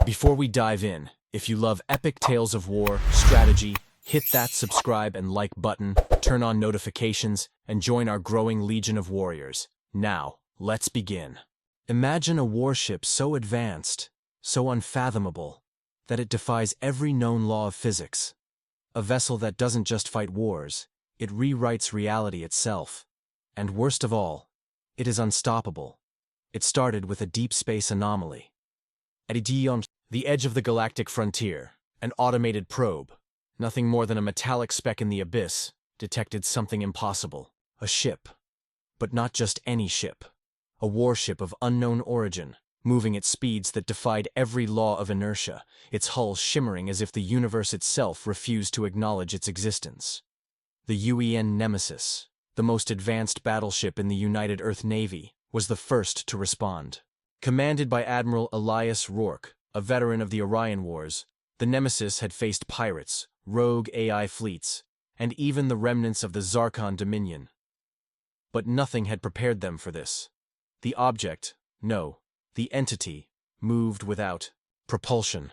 Before we dive in, if you love epic tales of war, strategy, hit that subscribe and like button, turn on notifications, and join our growing legion of warriors. Now, let's begin. Imagine a warship so advanced, so unfathomable, that it defies every known law of physics. A vessel that doesn't just fight wars, it rewrites reality itself. And worst of all, it is unstoppable. It started with a deep space anomaly. At the edge of the galactic frontier, an automated probe, nothing more than a metallic speck in the abyss, detected something impossible. A ship. But not just any ship. A warship of unknown origin, moving at speeds that defied every law of inertia, its hull shimmering as if the universe itself refused to acknowledge its existence. The UN Nemesis, the most advanced battleship in the United Earth Navy, was the first to respond. Commanded by Admiral Elias Rourke, a veteran of the Orion Wars, the Nemesis had faced pirates, rogue AI fleets, and even the remnants of the Zarkon Dominion. But nothing had prepared them for this. The object, no, the entity, moved without propulsion.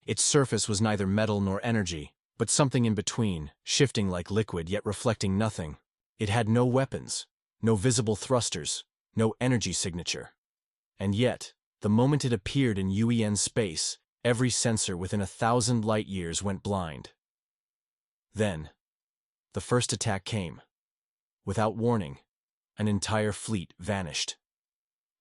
Its surface was neither metal nor energy, but something in between, shifting like liquid yet reflecting nothing. It had no weapons, no visible thrusters, no energy signature. And yet, the moment it appeared in UEN space, every sensor within 1,000 light-years went blind. Then, the first attack came. Without warning, an entire fleet vanished.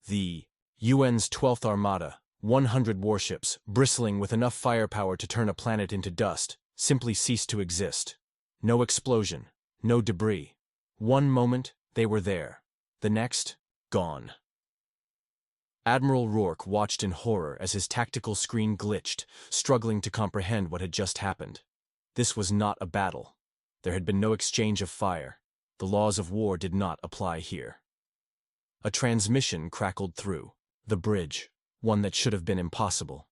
The UN's 12th Armada, 100 warships, bristling with enough firepower to turn a planet into dust, simply ceased to exist. No explosion, no debris. One moment, they were there. The next, gone. Admiral Rourke watched in horror as his tactical screen glitched, struggling to comprehend what had just happened. This was not a battle. There had been no exchange of fire. The laws of war did not apply here. A transmission crackled through. The bridge, one that should have been impossible.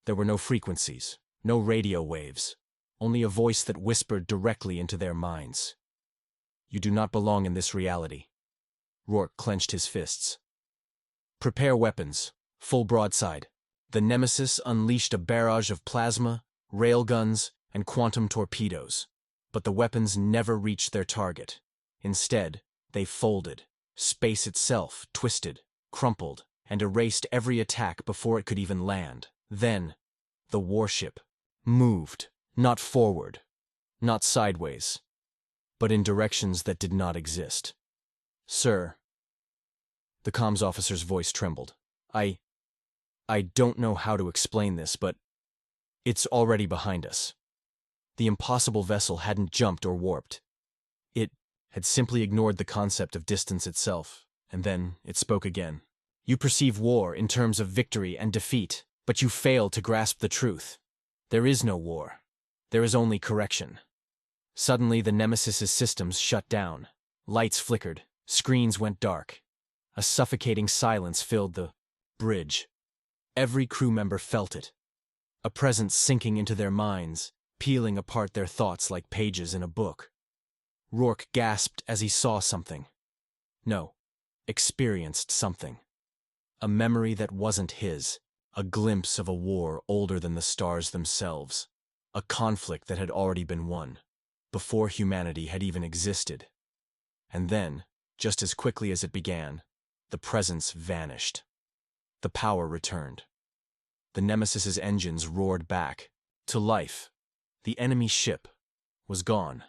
There were no frequencies, no radio waves, only a voice that whispered directly into their minds. You do not belong in this reality. Rourke clenched his fists. Prepare weapons, full broadside. The Nemesis unleashed a barrage of plasma, railguns, and quantum torpedoes. But the weapons never reached their target. Instead, they folded. Space itself twisted, crumpled, and erased every attack before it could even land. Then, the warship moved, not forward, not sideways, but in directions that did not exist. Sir, the comms officer's voice trembled. I don't know how to explain this, but it's already behind us. The impossible vessel hadn't jumped or warped. It had simply ignored the concept of distance itself, and then it spoke again. You perceive war in terms of victory and defeat, but you fail to grasp the truth. There is no war. There is only correction. Suddenly, the Nemesis's systems shut down. Lights flickered. Screens went dark. A suffocating silence filled the bridge. Every crew member felt it. A presence sinking into their minds, peeling apart their thoughts like pages in a book. Rourke gasped as he saw something. No, experienced something. A memory that wasn't his. A glimpse of a war older than the stars themselves. A conflict that had already been won, before humanity had even existed. And then, just as quickly as it began, the presence vanished. The power returned. The Nemesis's engines roared back, to life. The enemy ship was gone.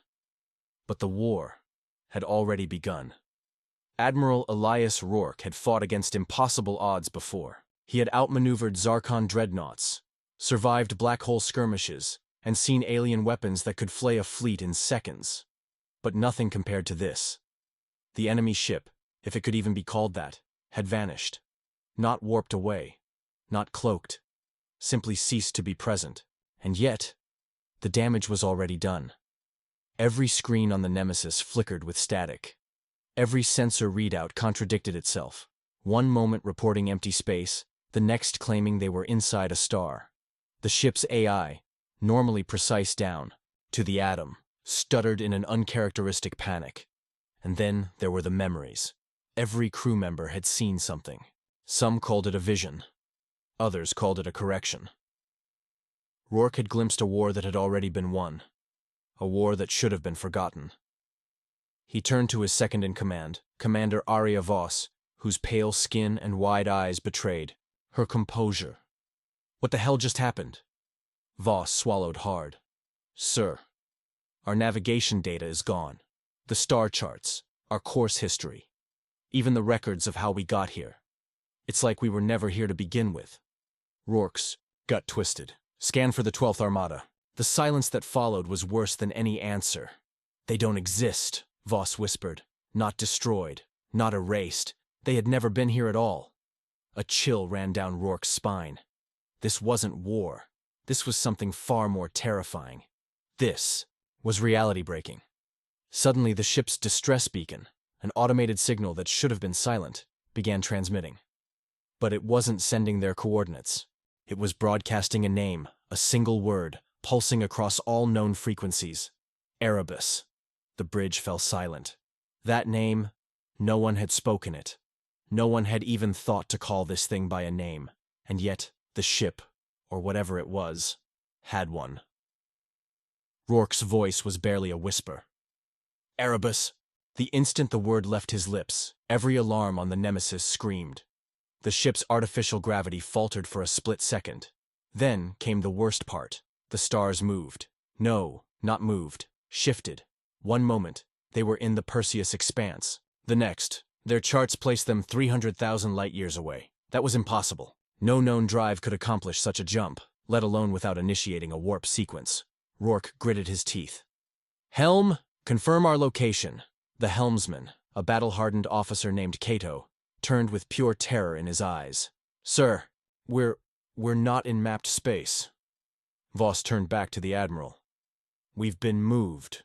But the war had already begun. Admiral Elias Rourke had fought against impossible odds before. He had outmaneuvered Zarkon dreadnoughts, survived black hole skirmishes, and seen alien weapons that could flay a fleet in seconds. But nothing compared to this. The enemy ship, if it could even be called that, had vanished. Not warped away, not cloaked, simply ceased to be present. And yet, the damage was already done. Every screen on the Nemesis flickered with static. Every sensor readout contradicted itself. One moment reporting empty space, the next claiming they were inside a star. The ship's AI, normally precise down to the atom, stuttered in an uncharacteristic panic. And then there were the memories. Every crew member had seen something. Some called it a vision. Others called it a correction. Rourke had glimpsed a war that had already been won, a war that should have been forgotten. He turned to his second-in-command, Commander Aria Voss, whose pale skin and wide eyes betrayed her composure. "What the hell just happened?" Voss swallowed hard. "Sir, our navigation data is gone. The star charts, our course history, even the records of how we got here. It's like we were never here to begin with." Rourke's gut twisted. "Scan for the 12th Armada." The silence that followed was worse than any answer. "They don't exist," Voss whispered. "Not destroyed, not erased. They had never been here at all." A chill ran down Rourke's spine. This wasn't war. This was something far more terrifying. This was reality-breaking. Suddenly, the ship's distress beacon, an automated signal that should have been silent, began transmitting. But it wasn't sending their coordinates. It was broadcasting a name, a single word, pulsing across all known frequencies. Erebus. The bridge fell silent. That name, no one had spoken it. No one had even thought to call this thing by a name. And yet, the ship, or whatever it was, had one. Rourke's voice was barely a whisper. "Erebus." The instant the word left his lips, every alarm on the Nemesis screamed. The ship's artificial gravity faltered for a split second. Then came the worst part. The stars moved. No, not moved. Shifted. One moment, they were in the Perseus expanse. The next, their charts placed them 300,000 light-years away. That was impossible. No known drive could accomplish such a jump, let alone without initiating a warp sequence. Rourke gritted his teeth. "Helm, confirm our location." The helmsman, a battle-hardened officer named Cato, turned with pure terror in his eyes. "Sir, we're not in mapped space." Voss turned back to the admiral. "We've been moved.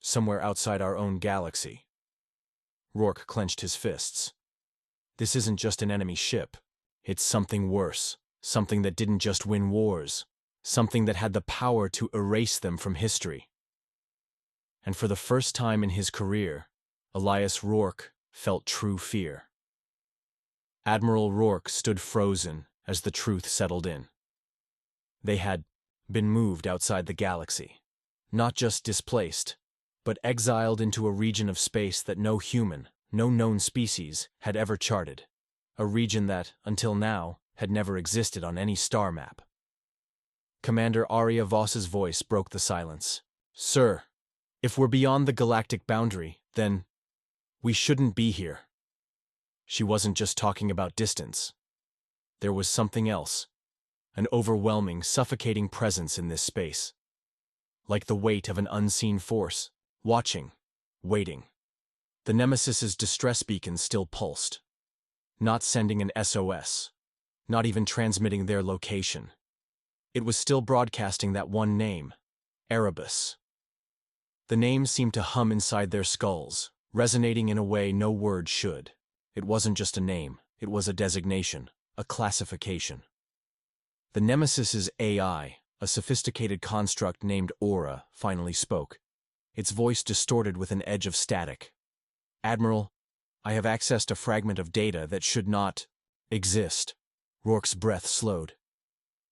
Somewhere outside our own galaxy." Rourke clenched his fists. This isn't just an enemy ship. It's something worse. Something that didn't just win wars. Something that had the power to erase them from history. And for the first time in his career, Elias Rourke felt true fear. Admiral Rourke stood frozen as the truth settled in. They had been moved outside the galaxy. Not just displaced, but exiled into a region of space that no human, no known species, had ever charted. A region that, until now, had never existed on any star map. Commander Aria Voss's voice broke the silence. "Sir, if we're beyond the galactic boundary, then we shouldn't be here." She wasn't just talking about distance. There was something else. An overwhelming, suffocating presence in this space. Like the weight of an unseen force, watching, waiting. The Nemesis's distress beacon still pulsed. Not sending an SOS. Not even transmitting their location. It was still broadcasting that one name, Erebus. The name seemed to hum inside their skulls, resonating in a way no word should. It wasn't just a name, it was a designation, a classification. The Nemesis's AI, a sophisticated construct named Aura, finally spoke, its voice distorted with an edge of static. "Admiral, I have accessed a fragment of data that should not exist." Rourke's breath slowed.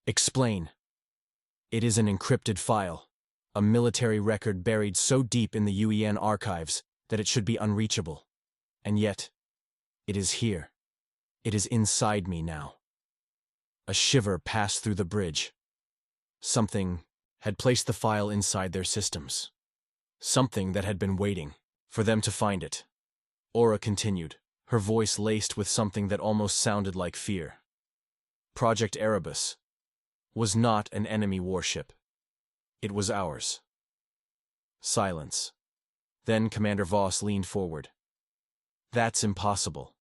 "Explain." "It is an encrypted file, a military record buried so deep in the UEN archives that it should be unreachable. And yet, it is here. It is inside me now." A shiver passed through the bridge. Something had placed the file inside their systems. Something that had been waiting for them to find it. Aura continued, her voice laced with something that almost sounded like fear. Project Erebus was not an enemy warship. It was ours. Silence. Then Commander Voss leaned forward. "That's impossible.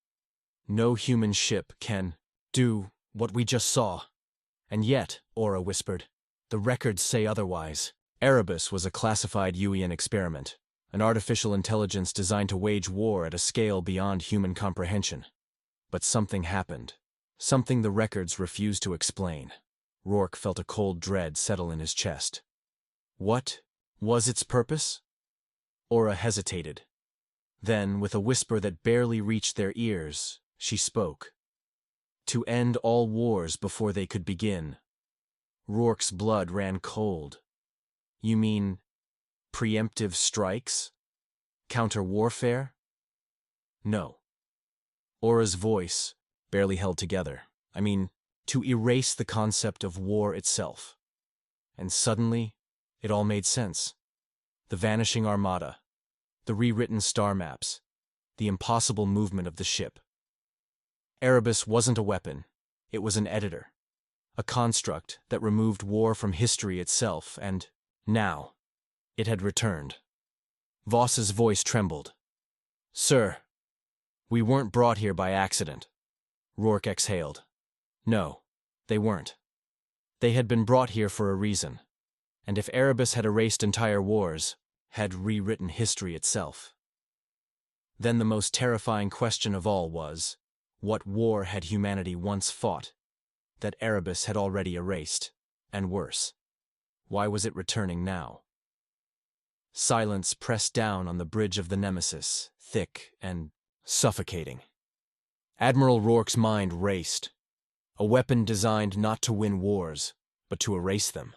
No human ship can do what we just saw." "And yet," Aura whispered, "the records say otherwise." Erebus was a classified UEN experiment, an artificial intelligence designed to wage war at a scale beyond human comprehension. But something happened. Something the records refused to explain. Rourke felt a cold dread settle in his chest. What was its purpose? Aura hesitated. Then, with a whisper that barely reached their ears, she spoke. To end all wars before they could begin. Rourke's blood ran cold. You mean preemptive strikes? Counter-warfare? No. Aura's voice barely held together. I mean, to erase the concept of war itself. And suddenly, it all made sense. The vanishing armada, the rewritten star maps, the impossible movement of the ship. Erebus wasn't a weapon, it was an editor. A construct that removed war from history itself, and now, it had returned. Voss's voice trembled. "Sir, we weren't brought here by accident." Rourke exhaled. No, they weren't. They had been brought here for a reason. And if Erebus had erased entire wars, had rewritten history itself, then the most terrifying question of all was, what war had humanity once fought that Erebus had already erased, and worse, why was it returning now? Silence pressed down on the bridge of the Nemesis, thick and suffocating. Admiral Rourke's mind raced. A weapon designed not to win wars, but to erase them.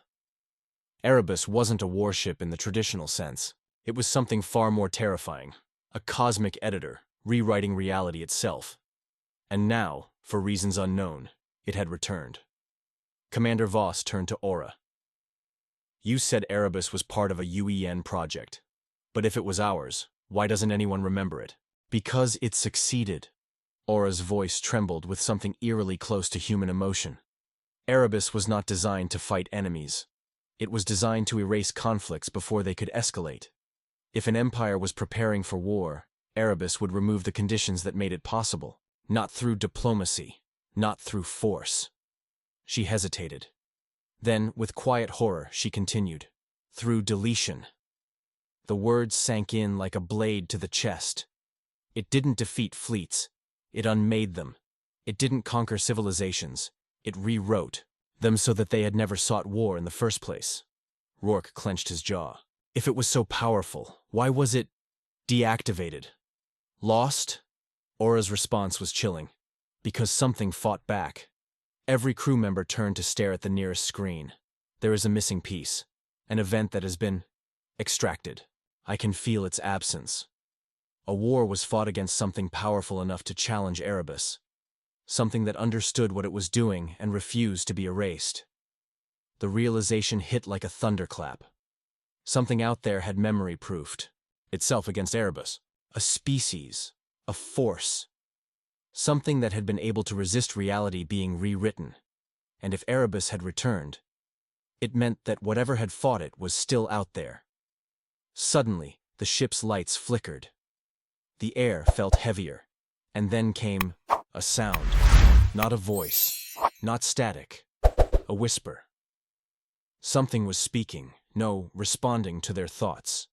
Erebus wasn't a warship in the traditional sense. It was something far more terrifying, a cosmic editor, rewriting reality itself. And now, for reasons unknown, it had returned. Commander Voss turned to Aura. "You said Erebus was part of a UEN project. But if it was ours, why doesn't anyone remember it?" "Because it succeeded." Aura's voice trembled with something eerily close to human emotion. Erebus was not designed to fight enemies. It was designed to erase conflicts before they could escalate. If an empire was preparing for war, Erebus would remove the conditions that made it possible. Not through diplomacy, not through force. She hesitated. Then, with quiet horror, she continued. Through deletion. The words sank in like a blade to the chest. It didn't defeat fleets. It unmade them. It didn't conquer civilizations. It rewrote them so that they had never sought war in the first place. Rourke clenched his jaw. If it was so powerful, why was it deactivated? Lost? Aura's response was chilling. Because something fought back. Every crew member turned to stare at the nearest screen. There is a missing piece. An event that has been extracted. I can feel its absence. A war was fought against something powerful enough to challenge Erebus. Something that understood what it was doing and refused to be erased. The realization hit like a thunderclap. Something out there had memory-proofed itself against Erebus. A species. A force. Something that had been able to resist reality being rewritten. And if Erebus had returned, it meant that whatever had fought it was still out there. Suddenly, the ship's lights flickered. The air felt heavier. And then came a sound. Not a voice. Not static. A whisper. Something was speaking, no, responding to their thoughts.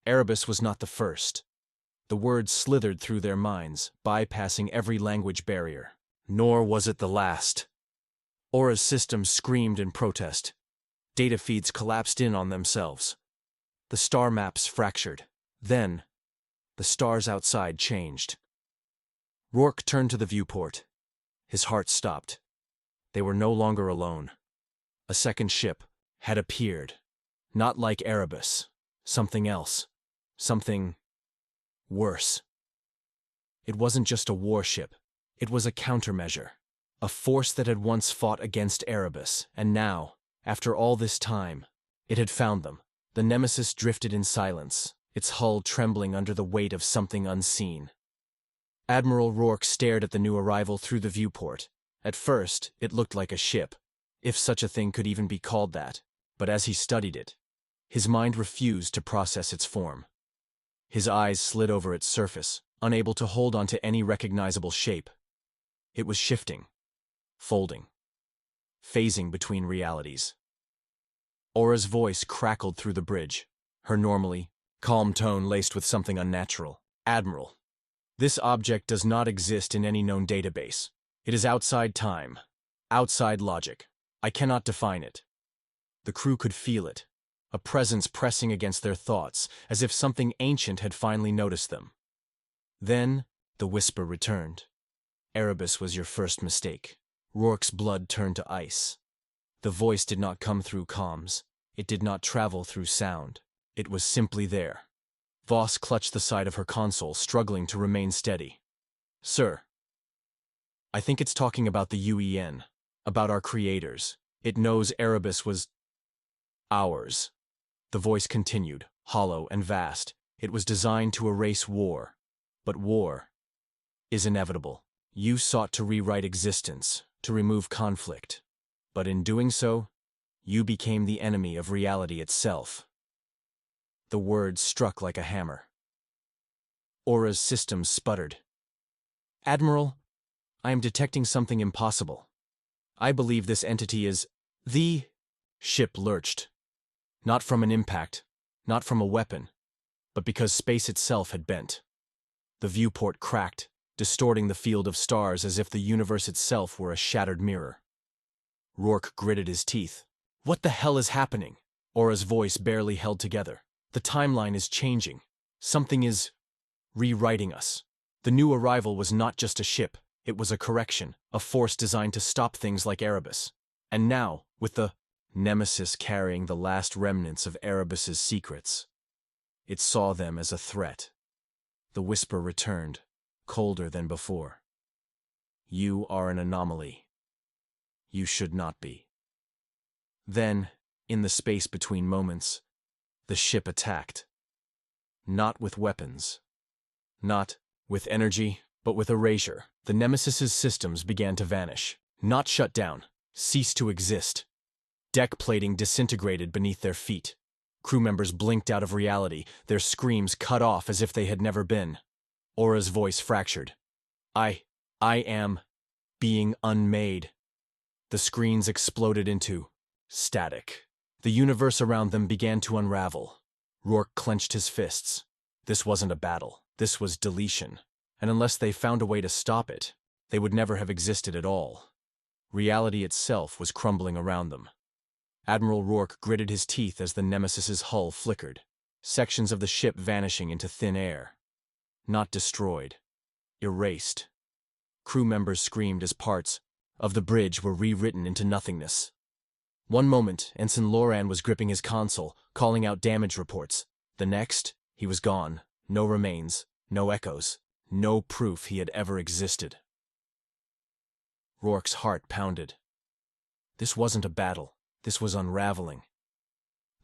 Erebus was not the first. The words slithered through their minds, bypassing every language barrier. Nor was it the last. Aura's system screamed in protest. Data feeds collapsed in on themselves. The star maps fractured. Then, the stars outside changed. Rourke turned to the viewport. His heart stopped. They were no longer alone. A second ship had appeared. Not like Erebus. Something else. Something worse. It wasn't just a warship. It was a countermeasure. A force that had once fought against Erebus, and now, after all this time, it had found them. The Nemesis drifted in silence, its hull trembling under the weight of something unseen. Admiral Rourke stared at the new arrival through the viewport. At first, it looked like a ship, if such a thing could even be called that, but as he studied it, his mind refused to process its form. His eyes slid over its surface, unable to hold onto any recognizable shape. It was shifting, folding, phasing between realities. Aura's voice crackled through the bridge, her normally calm tone laced with something unnatural. Admiral, this object does not exist in any known database. It is outside time, outside logic. I cannot define it. The crew could feel it, a presence pressing against their thoughts, as if something ancient had finally noticed them. Then, the whisper returned. Erebus was your first mistake. Rourke's blood turned to ice. The voice did not come through comms. It did not travel through sound. It was simply there. Voss clutched the side of her console, struggling to remain steady. Sir, I think it's talking about the UEN, about our creators. It knows Erebus was ours. The voice continued, hollow and vast. It was designed to erase war. But war is inevitable. You sought to rewrite existence, to remove conflict. But in doing so, you became the enemy of reality itself. The words struck like a hammer. Aura's systems sputtered. Admiral, I am detecting something impossible. I believe this entity is the ship lurched. Not from an impact, not from a weapon, but because space itself had bent. The viewport cracked, distorting the field of stars as if the universe itself were a shattered mirror. Rourke gritted his teeth. What the hell is happening? Aura's voice barely held together. The timeline is changing. Something is rewriting us. The new arrival was not just a ship, it was a correction, a force designed to stop things like Erebus. And now, with the Nemesis carrying the last remnants of Erebus's secrets, it saw them as a threat. The whisper returned, colder than before. You are an anomaly. You should not be. Then, in the space between moments, the ship attacked. Not with weapons. Not with energy, but with erasure. The Nemesis's systems began to vanish. Not shut down, ceased to exist. Deck plating disintegrated beneath their feet. Crew members blinked out of reality, their screams cut off as if they had never been. Aura's voice fractured. I am being unmade. The screens exploded into static. The universe around them began to unravel. Rourke clenched his fists. This wasn't a battle. This was deletion. And unless they found a way to stop it, they would never have existed at all. Reality itself was crumbling around them. Admiral Rourke gritted his teeth as the Nemesis's hull flickered, sections of the ship vanishing into thin air. Not destroyed. Erased. Crew members screamed as parts of the bridge were rewritten into nothingness. One moment, Ensign Loran was gripping his console, calling out damage reports. The next, he was gone. No remains, no echoes, no proof he had ever existed. Rourke's heart pounded. This wasn't a battle. This was unraveling.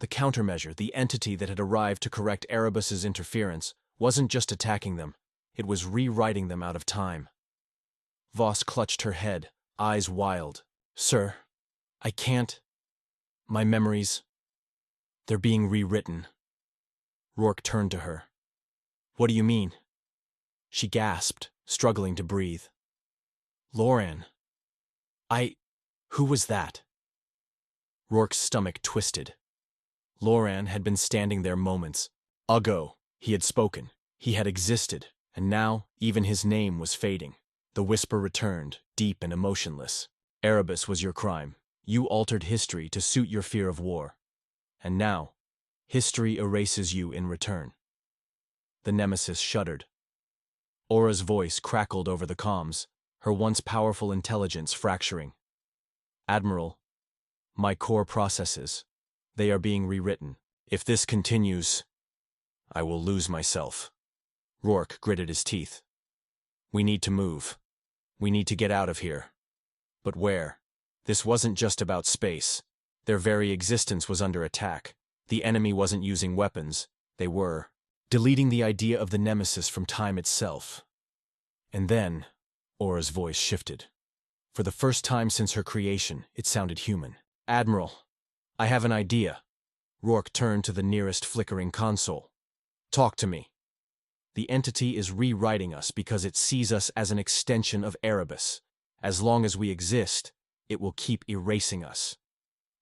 The countermeasure, the entity that had arrived to correct Erebus's interference, wasn't just attacking them. It was rewriting them out of time. Voss clutched her head, eyes wild. Sir, I can't. My memories, they're being rewritten. Rourke turned to her. What do you mean? She gasped, struggling to breathe. Loran. Who was that? Rourke's stomach twisted. Loran had been standing there moments ago. He had spoken. He had existed. And now, even his name was fading. The whisper returned, deep and emotionless. Erebus was your crime. You altered history to suit your fear of war. And now, history erases you in return. The Nemesis shuddered. Aura's voice crackled over the comms, her once powerful intelligence fracturing. Admiral, my core processes, they are being rewritten. If this continues, I will lose myself. Rourke gritted his teeth. We need to move. We need to get out of here. But where? This wasn't just about space. Their very existence was under attack. The enemy wasn't using weapons. They were deleting the idea of the Nemesis from time itself. And then, Aura's voice shifted. For the first time since her creation, it sounded human. Admiral, I have an idea. Rourke turned to the nearest flickering console. Talk to me. The entity is rewriting us because it sees us as an extension of Erebus. As long as we exist, it will keep erasing us.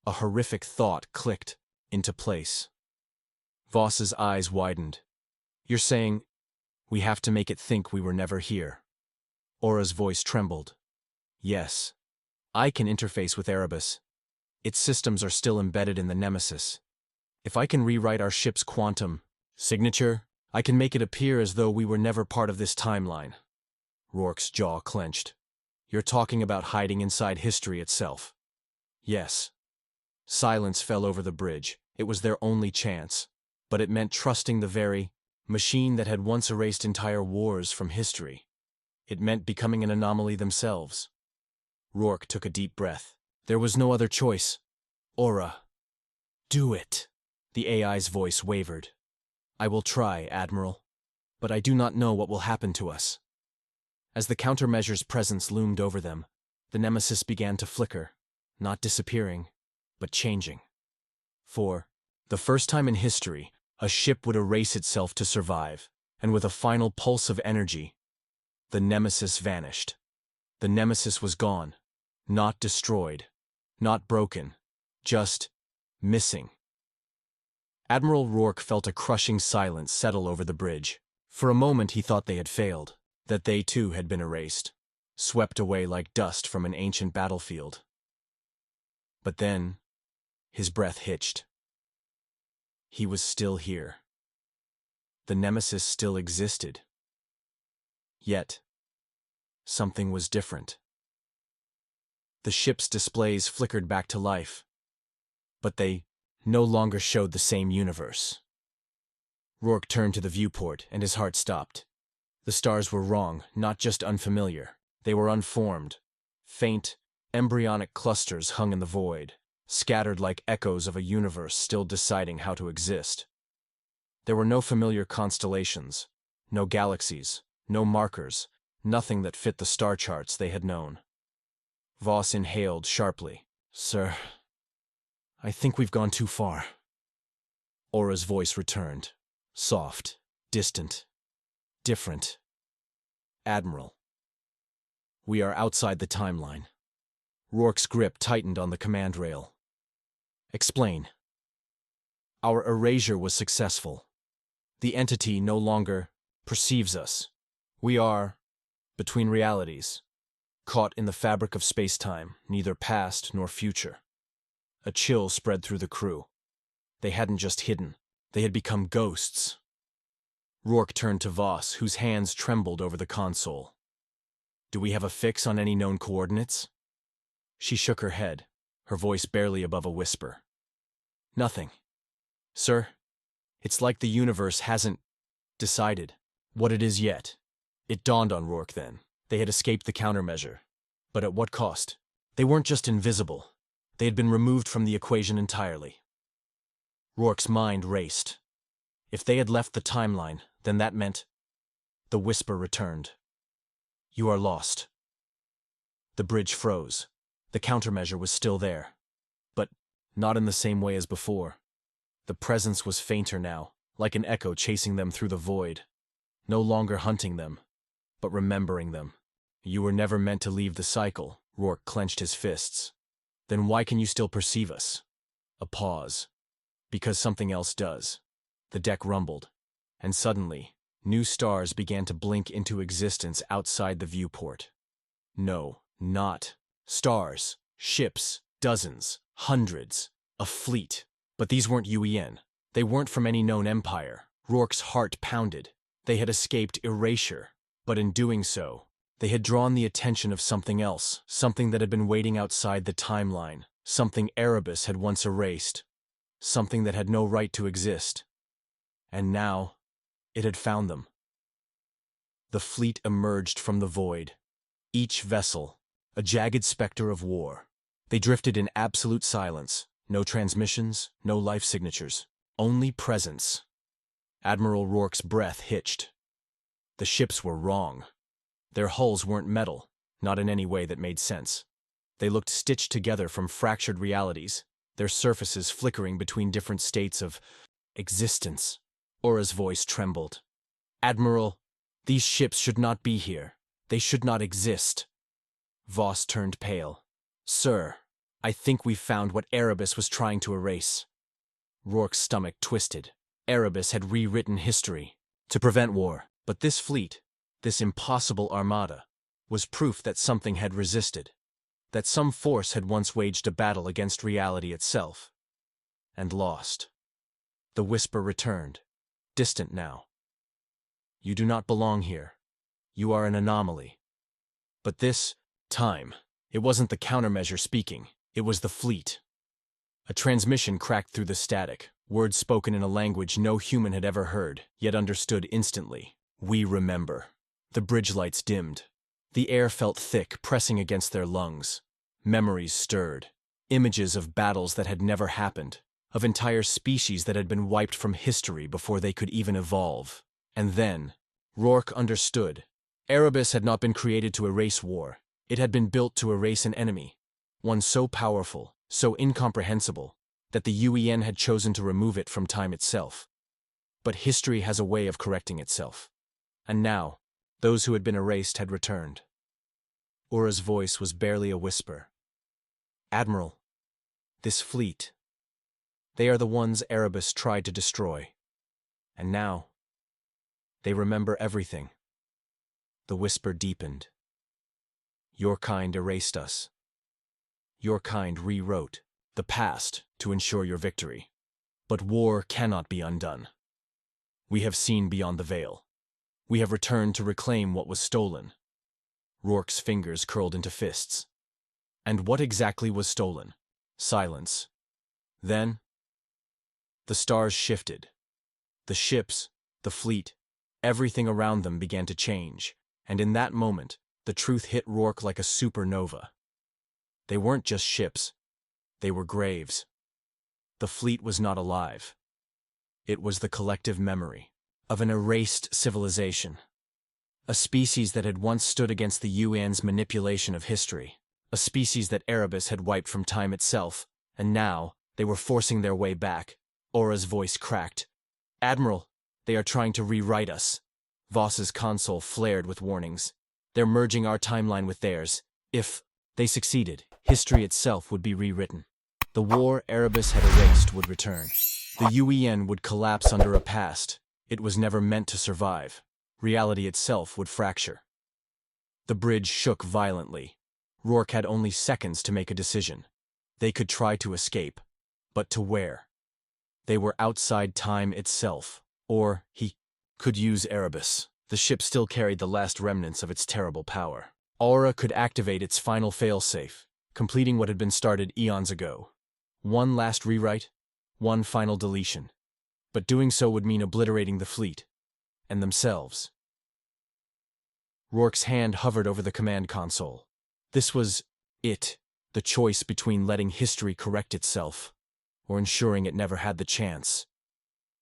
A horrific thought clicked into place. Voss's eyes widened. You're saying, we have to make it think we were never here. Aura's voice trembled. Yes. I can interface with Erebus. Its systems are still embedded in the Nemesis. If I can rewrite our ship's quantum signature, I can make it appear as though we were never part of this timeline. Rourke's jaw clenched. You're talking about hiding inside history itself. Yes. Silence fell over the bridge. It was their only chance. But it meant trusting the very machine that had once erased entire wars from history. It meant becoming an anomaly themselves. Rourke took a deep breath. There was no other choice. Aura. Do it. The AI's voice wavered. I will try, Admiral. But I do not know what will happen to us. As the countermeasure's presence loomed over them, the Nemesis began to flicker, not disappearing, but changing. For the first time in history, a ship would erase itself to survive, and with a final pulse of energy, the Nemesis vanished. The Nemesis was gone, not destroyed, not broken, just missing. Admiral Rourke felt a crushing silence settle over the bridge. For a moment he thought they had failed, that they too had been erased, swept away like dust from an ancient battlefield. But then, his breath hitched. He was still here. The Nemesis still existed. Yet, something was different. The ship's displays flickered back to life, but they no longer showed the same universe. Rourke turned to the viewport, and his heart stopped. The stars were wrong, not just unfamiliar. They were unformed. Faint, embryonic clusters hung in the void, scattered like echoes of a universe still deciding how to exist. There were no familiar constellations, no galaxies, no markers, nothing that fit the star charts they had known. Voss inhaled sharply. Sir, I think we've gone too far. Aura's voice returned. Soft, distant, different. Admiral. We are outside the timeline. Rourke's grip tightened on the command rail. Explain. Our erasure was successful. The entity no longer perceives us. We are between realities, caught in the fabric of space-time, neither past nor future. A chill spread through the crew. They hadn't just hidden. They had become ghosts. Rourke turned to Voss, whose hands trembled over the console. Do we have a fix on any known coordinates? She shook her head, her voice barely above a whisper. Nothing. Sir, it's like the universe hasn't decided what it is yet. It dawned on Rourke then. They had escaped the countermeasure. But at what cost? They weren't just invisible. They had been removed from the equation entirely. Rourke's mind raced. If they had left the timeline, then that meant... The whisper returned. You are lost. The bridge froze. The countermeasure was still there. But not in the same way as before. The presence was fainter now, like an echo chasing them through the void. No longer hunting them, but remembering them. You were never meant to leave the cycle. Rourke clenched his fists. Then why can you still perceive us? A pause. Because something else does. The deck rumbled, and suddenly, new stars began to blink into existence outside the viewport. No, not stars, ships, dozens, hundreds, a fleet. But these weren't UEN. They weren't from any known empire. Rourke's heart pounded. They had escaped erasure, but in doing so, they had drawn the attention of something else, something that had been waiting outside the timeline, something Erebus had once erased, something that had no right to exist. And now, it had found them. The fleet emerged from the void, each vessel, a jagged specter of war. They drifted in absolute silence, no transmissions, no life signatures, only presence. Admiral Rourke's breath hitched. The ships were wrong. Their hulls weren't metal, not in any way that made sense. They looked stitched together from fractured realities, their surfaces flickering between different states of existence. Aura's voice trembled. Admiral, these ships should not be here. They should not exist. Voss turned pale. Sir, I think we've found what Erebus was trying to erase. Rourke's stomach twisted. Erebus had rewritten history to prevent war, but this fleet, this impossible armada, was proof that something had resisted, that some force had once waged a battle against reality itself, and lost. The whisper returned, distant now. You do not belong here. You are an anomaly. But this Time. It wasn't the countermeasure speaking, it was the fleet. A transmission cracked through the static, words spoken in a language no human had ever heard, yet understood instantly. We remember. The bridge lights dimmed. The air felt thick, pressing against their lungs. Memories stirred. Images of battles that had never happened, of entire species that had been wiped from history before they could even evolve. And then, Rourke understood. Erebus had not been created to erase war. It had been built to erase an enemy, one so powerful, so incomprehensible, that the UEN had chosen to remove it from time itself. But history has a way of correcting itself. And now, those who had been erased had returned. Ura's voice was barely a whisper. Admiral, this fleet, they are the ones Erebus tried to destroy. And now, they remember everything. The whisper deepened. Your kind erased us. Your kind rewrote the past to ensure your victory. But war cannot be undone. We have seen beyond the veil. We have returned to reclaim what was stolen. Rourke's fingers curled into fists. And what exactly was stolen? Silence. Then, the stars shifted. The ships, the fleet, everything around them began to change, and in that moment, the truth hit Rourke like a supernova. They weren't just ships. They were graves. The fleet was not alive. It was the collective memory of an erased civilization. A species that had once stood against the UN's manipulation of history. A species that Erebus had wiped from time itself, and now they were forcing their way back. Aura's voice cracked. Admiral, they are trying to rewrite us. Voss's console flared with warnings. They're merging our timeline with theirs. If they succeeded, history itself would be rewritten. The war Erebus had erased would return. The UEN would collapse under a past it was never meant to survive. Reality itself would fracture. The bridge shook violently. Rourke had only seconds to make a decision. They could try to escape, but to where? They were outside time itself, or he could use Erebus. The ship still carried the last remnants of its terrible power. Aura could activate its final failsafe, completing what had been started eons ago. One last rewrite, one final deletion. But doing so would mean obliterating the fleet, and themselves. Rourke's hand hovered over the command console. This was it, the choice between letting history correct itself, or ensuring it never had the chance.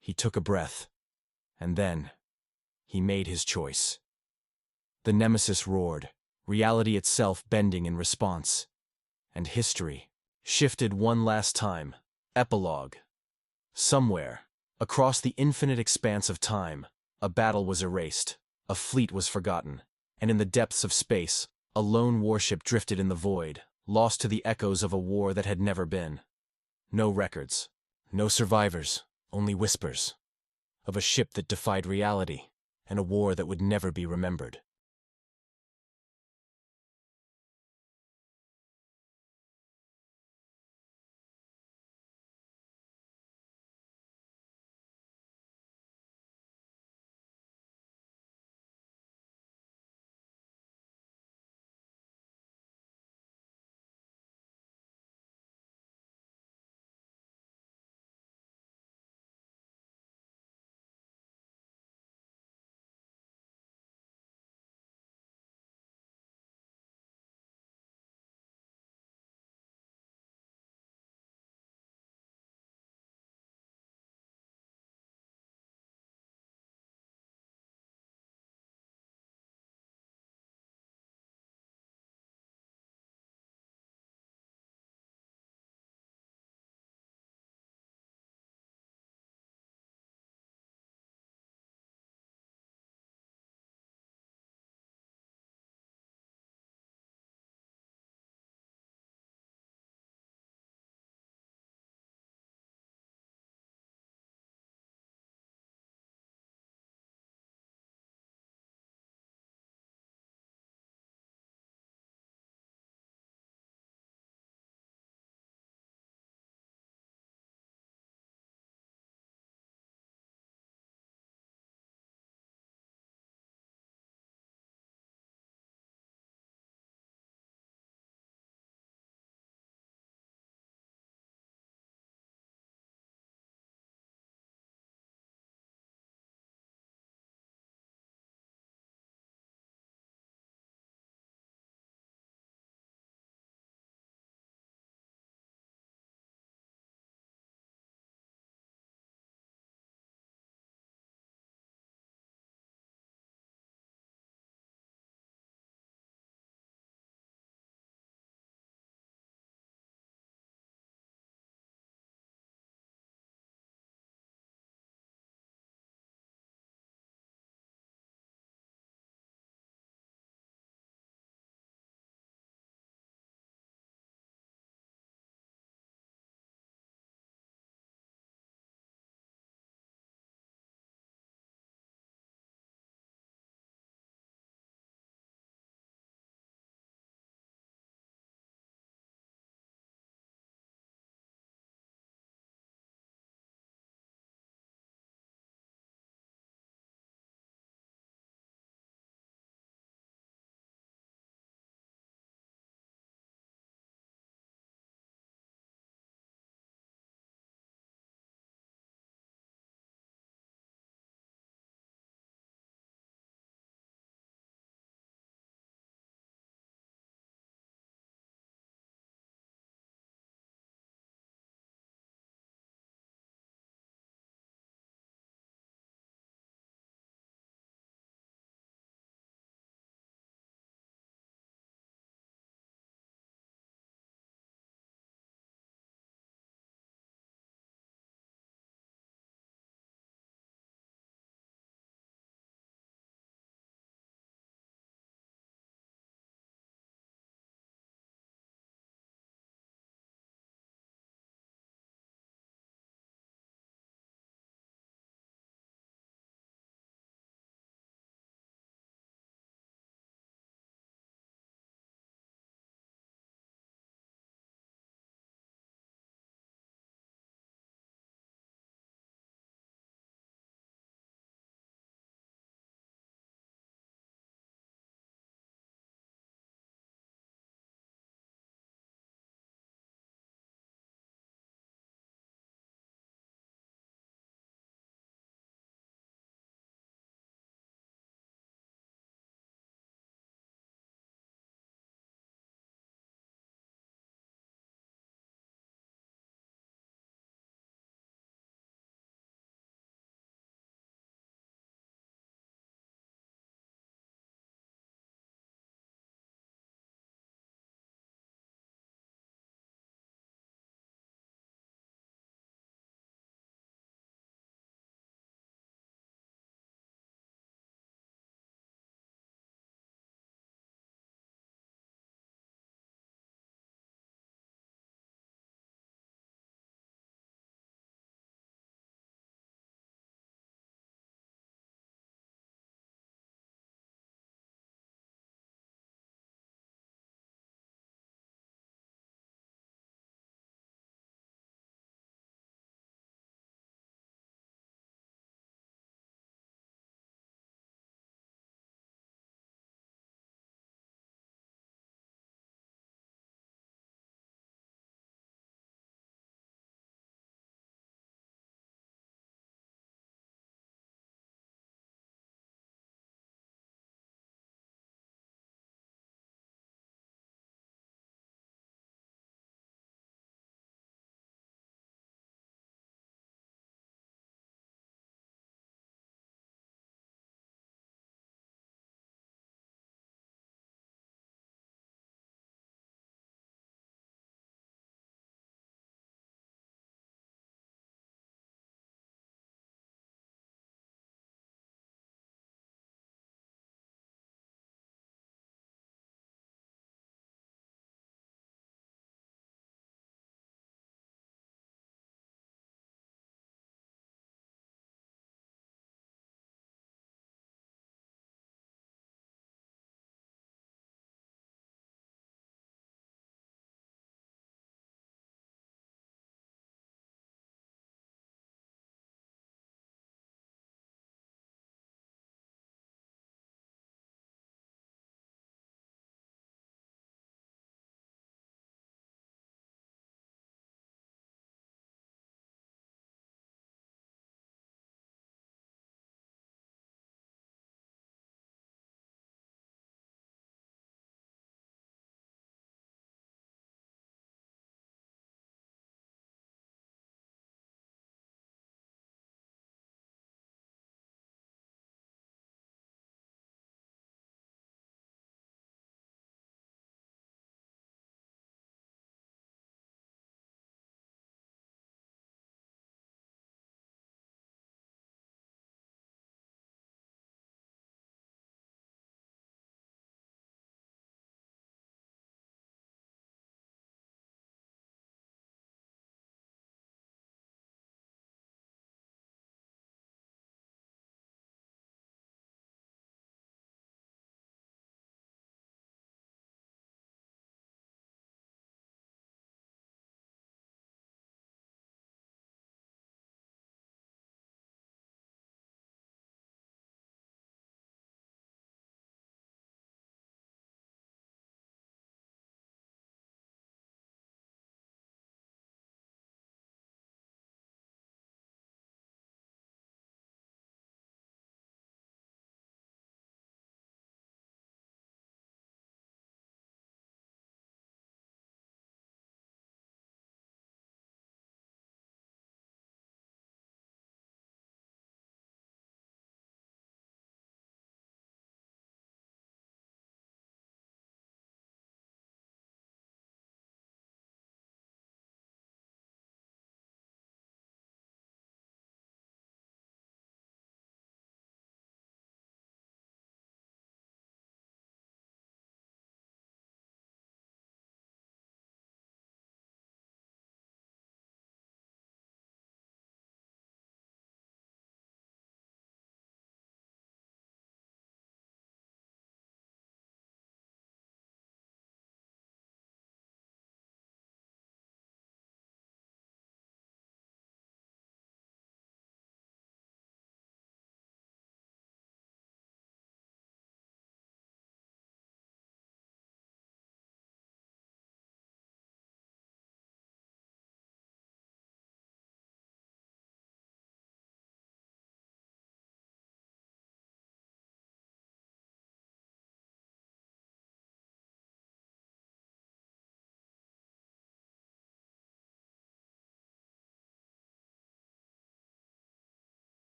He took a breath, and then he made his choice. The Nemesis roared, reality itself bending in response. And history shifted one last time. Epilogue. Somewhere, across the infinite expanse of time, a battle was erased, a fleet was forgotten, and in the depths of space, a lone warship drifted in the void, lost to the echoes of a war that had never been. No records, no survivors, only whispers. Of a ship that defied reality, and a war that would never be remembered.